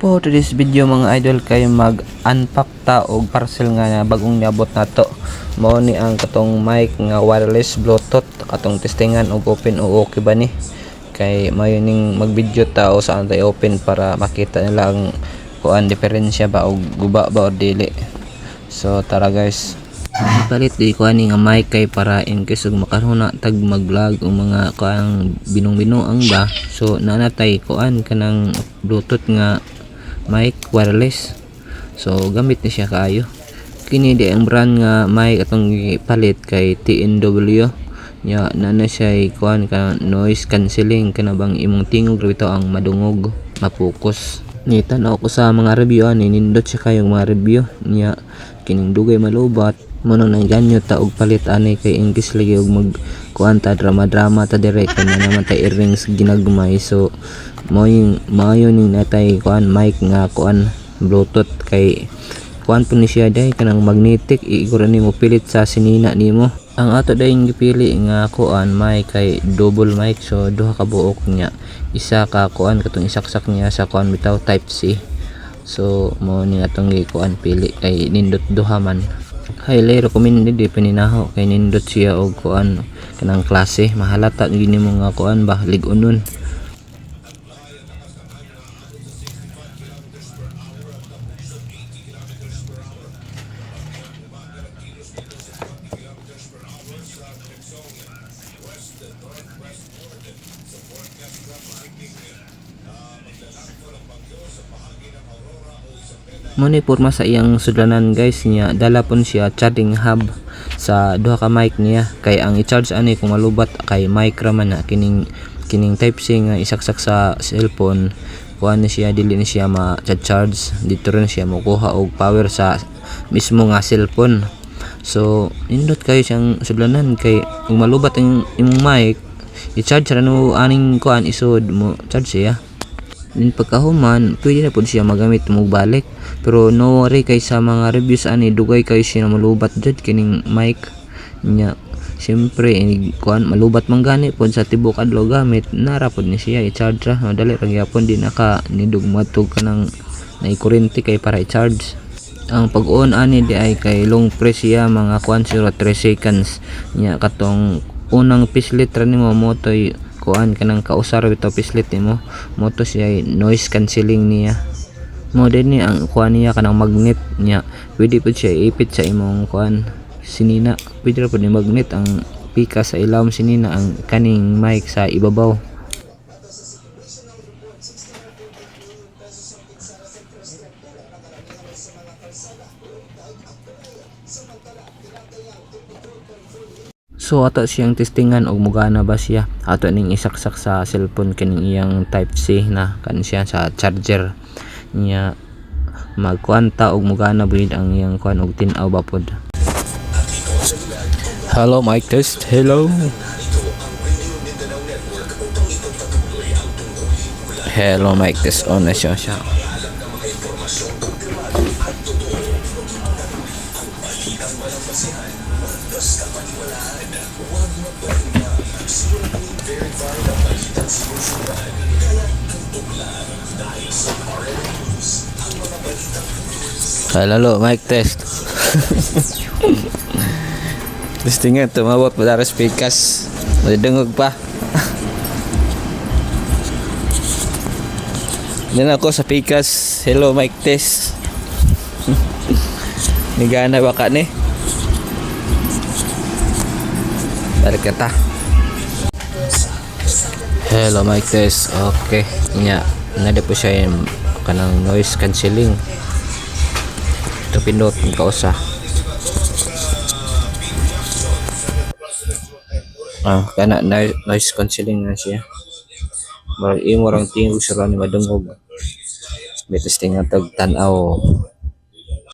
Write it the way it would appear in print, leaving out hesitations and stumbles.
For today's video mga idol kay mag-unpack ta og parcel nga bagong niabot nato. Mao ni ang katong mic nga wireless bluetooth katong testingan og open o okay ba ni. Kay mayo ning mag-video ta o saan tayo open para makita nila ang kuan diferensya ba og guba ba o dili. So tara guys. Palit di ko ani nga mic kay para in case ug makaruna tag mag-vlog o mga kuang binong-binuang ba. So nanatay kuan kanang bluetooth nga mic wireless. So gamit ni siya kaayo. Kini di ang brand nga mic atong palit kay TNW. Nya nana siya kuan ka noise cancelling kana bang imong tingog bitaw ang madungog, mapokus. Ni tan-aw ko sa mga review ani nindot siya kayong mga review nya kining dugay malubat mo nang ganyo ta og palit ani kay English lagi og mag kuan ta drama ta direct na naman ta earrings ginagmay. So mayo ning natay kuan mic nga kuan bluetooth kay kuan po ni siya day kanang magnetic igura nimo pilit sa sinina nimo. Ang ato day gipili nga kuan mic kay double mic, so duha ka buok niya, isa ka kuan katong isaksak niya sa kuan bitaw type C. So mo ni atong kuan pili kay nindot duha man. Highly recommended di pininaho kay nindot siya og kuan kanang klase mahalata gini mo nga kuan ba lig-unon. Muni porma sa iyang sudlanan guys niya, dala pon siya charging hub sa duha ka mic niya kay ang i-charge ani kung malubat kay mic raman na kining type C nga isaksak sa cellphone kuan ni siya dili ni siya ma-charge dito rin siya makuha og power sa mismo nga cellphone. So nindot kayo siyang sudlanan kay kung malubat ang imong mic i-charge ra no aning kuan isod mo charge siya. Din pagkahuman pwede na po siya magamit balik, pero no worry kay sa mga reviews ani dugay kayo siya malubat jud kining mic nya. Siyempre kuan malubat man gani pod sa tibok adlaw gamit nara pod ni siya i-charge ra dali ra gyapon di naka nidugmatog kanang naikurente kay para i-charge. Ang pag-on ani di ay kay long press siya mga kuan 0 3 seconds nya katong unang pislit ra nimo motoy kuan kanang kausar bitaw pislit nimo moto siya noise cancelling niya. Mo din ni ang kuan niya kanang magnet niya, pwede pud siya ipit sa imong kuan sinina, pwede ra pud ni magnet ang pika sa ilawom sinina ang kaning mic sa ibabaw. So ato siyang testingan og mugana ba siya. Ato ning isaksak sa cellphone kining iyang type C na kan siya sa charger niya magkuanta og mugana bid ang iyang kuan og tin-aw ba pod. Hello mic test. Hello mic test on na siya. Hello mic test. Testingan tumawat pa daras pikas madungog pa. Diyan ako sa pikas. Hello mic test. Nigana ba ka ni? Balik ka ta. Hello mic test. Okay nya nade po siya yung kanang noise cancelling. Ito pindot ng kausa. Kana noise cancelling na siya. Marag imo rang tingog sa ni madungog. May testing nga tag tan-aw